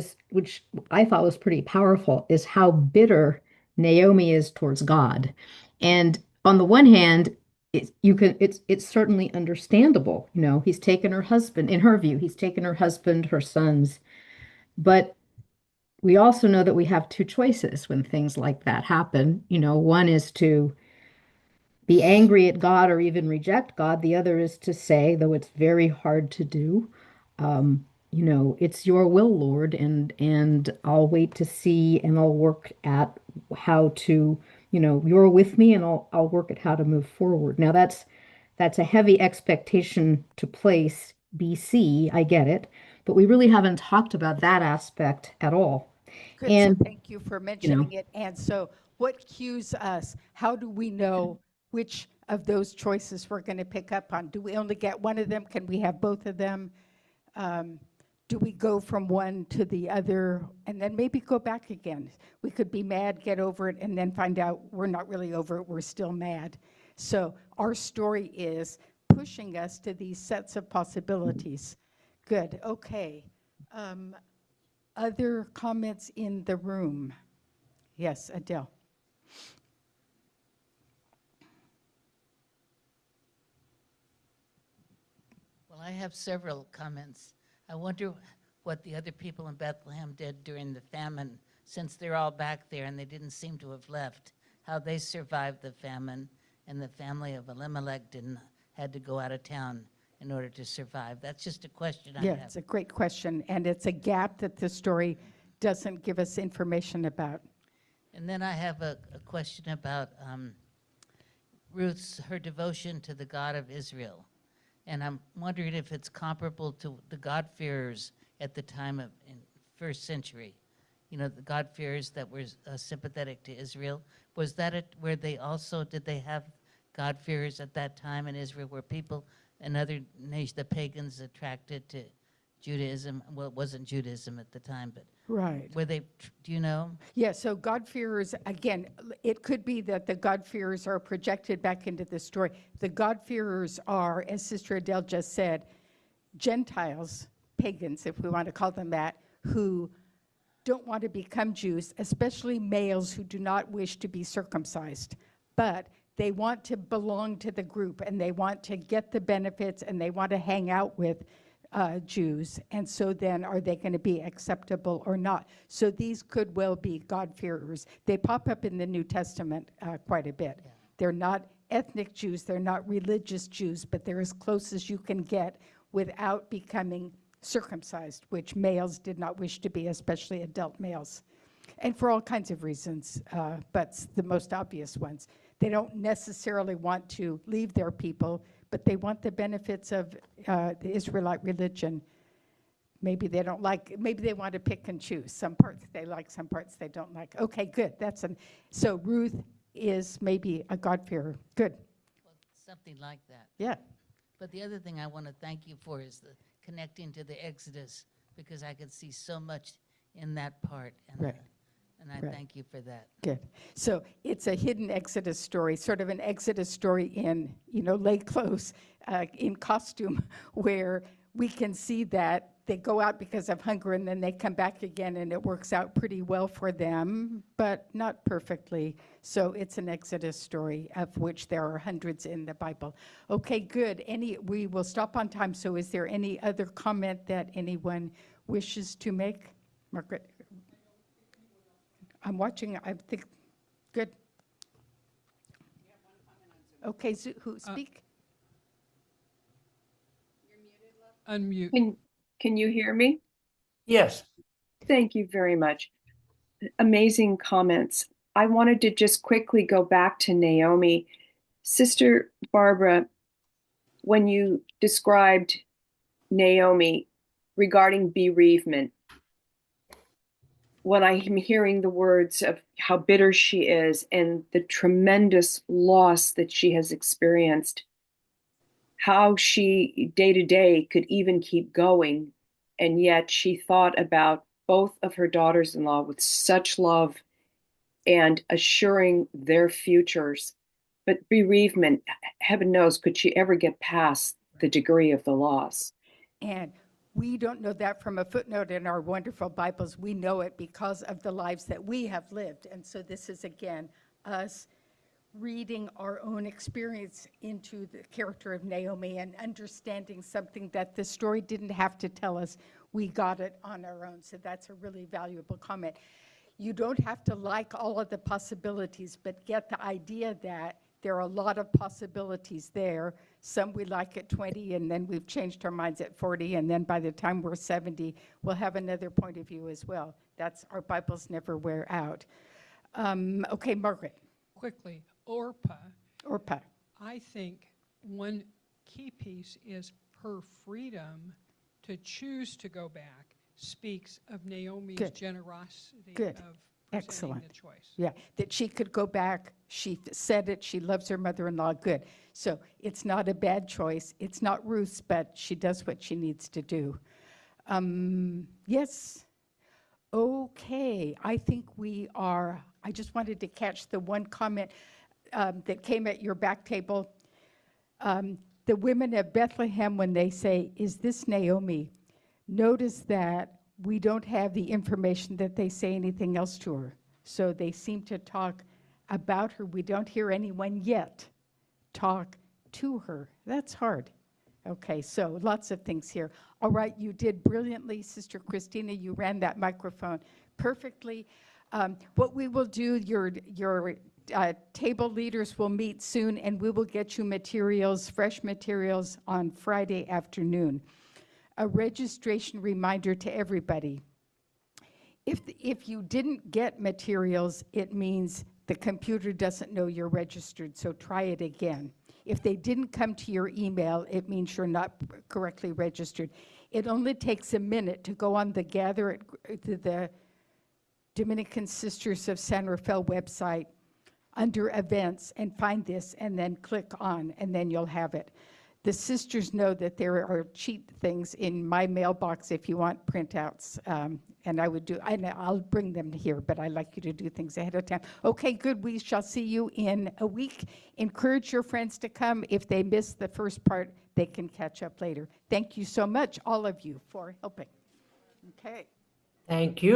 I thought was pretty powerful, is how bitter Naomi is towards God. And on the one hand, it's certainly understandable. You know, he's taken her husband, in her view, he's taken her husband, her sons. But we also know that we have two choices when things like that happen. You know, one is to be angry at God or even reject God. The other is to say, though it's very hard to do, you know, it's your will, Lord, and I'll wait to see and I'll work at how to, you know, you're with me and I'll work at how to move forward. Now that's a heavy expectation to place BC, I get it, but we really haven't talked about that aspect at all. Good, so And, thank you for you know, mentioning it. And so what cues us? How do we know which of those choices we're going to pick up on? Do we only get one of them? Can we have both of them? Do we go from one to the other and then maybe go back again? We could be mad, get over it, and then find out we're not really over it, we're still mad. So our story is pushing us to these sets of possibilities. Good, okay. Other comments in the room? Yes, Adele. Well, I have several comments. I wonder what the other people in Bethlehem did during the famine, since they're all back there and they didn't seem to have left, how they survived the famine, and the family of Elimelech had to go out of town in order to survive. That's just a question I Yeah, have. it's a great question, and it's a gap that the story doesn't give us information about. And then I have a question about her devotion to the God of Israel. And I'm wondering if it's comparable to the God-fearers at the time of in first century. You know, the God-fearers that were sympathetic to Israel. Was that it, where they also, did they have God-fearers at that time in Israel, where people and other nations, the pagans, attracted to Judaism? Well, it wasn't Judaism at the time, but Right. were they, do you know? Yeah, so God-fearers, again, it could be that the God-fearers are projected back into the story. The God-fearers are, as Sister Adele just said, Gentiles, pagans, if we want to call them that, who don't want to become Jews, especially males who do not wish to be circumcised. But they want to belong to the group, and they want to get the benefits, and they want to hang out with Jews. And so then are they going to be acceptable or not? So these could well be God-fearers. They pop up in the New Testament quite a bit. Yeah. They're not ethnic Jews, they're not religious Jews, but they're as close as you can get without becoming circumcised, which males did not wish to be, especially adult males. And for all kinds of reasons, but the most obvious ones. They don't necessarily want to leave their people, but they want the benefits of the Israelite religion. Maybe they don't like, maybe they want to pick and choose. Some parts they like, some parts they don't like. Okay, good. So Ruth is maybe a God-fearer. Good. Well, something like that. Yeah. But the other thing I want to thank you for is the connecting to the Exodus, because I could see so much in that part. And Right. And I Right. thank you for that. Good. So it's a hidden Exodus story, sort of an Exodus story in, lay clothes, in costume, where we can see that they go out because of hunger and then they come back again and it works out pretty well for them, but not perfectly. So it's an Exodus story, of which there are hundreds in the Bible. Okay, good. We will stop on time. So is there any other comment that anyone wishes to make? Margaret? I'm watching, I think, good. Okay, who speak? Unmute. Can you hear me? Yes. Thank you very much. Amazing comments. I wanted to just quickly go back to Naomi. Sister Barbara, when you described Naomi regarding bereavement, when I'm hearing the words of how bitter she is and the tremendous loss that she has experienced, how she day to day could even keep going, and yet she thought about both of her daughters-in-law with such love and assuring their futures. But bereavement, heaven knows, could she ever get past the degree of the loss? And we don't know that from a footnote in our wonderful Bibles. We know it because of the lives that we have lived. And so this is, again, us reading our own experience into the character of Naomi and understanding something that the story didn't have to tell us. We got it on our own. So that's a really valuable comment. You don't have to like all of the possibilities, but get the idea that there are a lot of possibilities there. Some we like at 20, and then we've changed our minds at 40, and then by the time we're 70, we'll have another point of view as well. That's, our Bibles never wear out. Okay, Margaret. Quickly, Orpah, I think one key piece is her freedom to choose to go back speaks of Naomi's Good. generosity Good. of presenting Excellent. the choice. Yeah, that she could go back. She said it. She loves her mother-in-law. Good. So it's not a bad choice. It's not Ruth's, but she does what she needs to do. Yes. Okay. I think we are. I just wanted to catch the one comment that came at your back table. The women of Bethlehem, when they say, "Is this Naomi?" Notice that we don't have the information that they say anything else to her. So they seem to talk about her. We don't hear anyone yet talk to her. That's hard. Okay, so lots of things here. All right, you did brilliantly, Sister Christina. You ran that microphone perfectly. What we will do, your table leaders will meet soon, and we will get you materials, fresh materials, on Friday afternoon. A registration reminder to everybody. If you didn't get materials, it means the computer doesn't know you're registered, so try it again. If they didn't come to your email, it means you're not correctly registered. It only takes a minute to go on the the Dominican Sisters of San Rafael website under events and find this, and then click on, and then you'll have it. The sisters know that there are cheat things in my mailbox if you want printouts, and I'll bring them here, but I like you to do things ahead of time. Okay, good. We shall see you in a week. Encourage your friends to come. If they miss the first part, they can catch up later. Thank you so much, all of you, for helping. Okay. Thank you.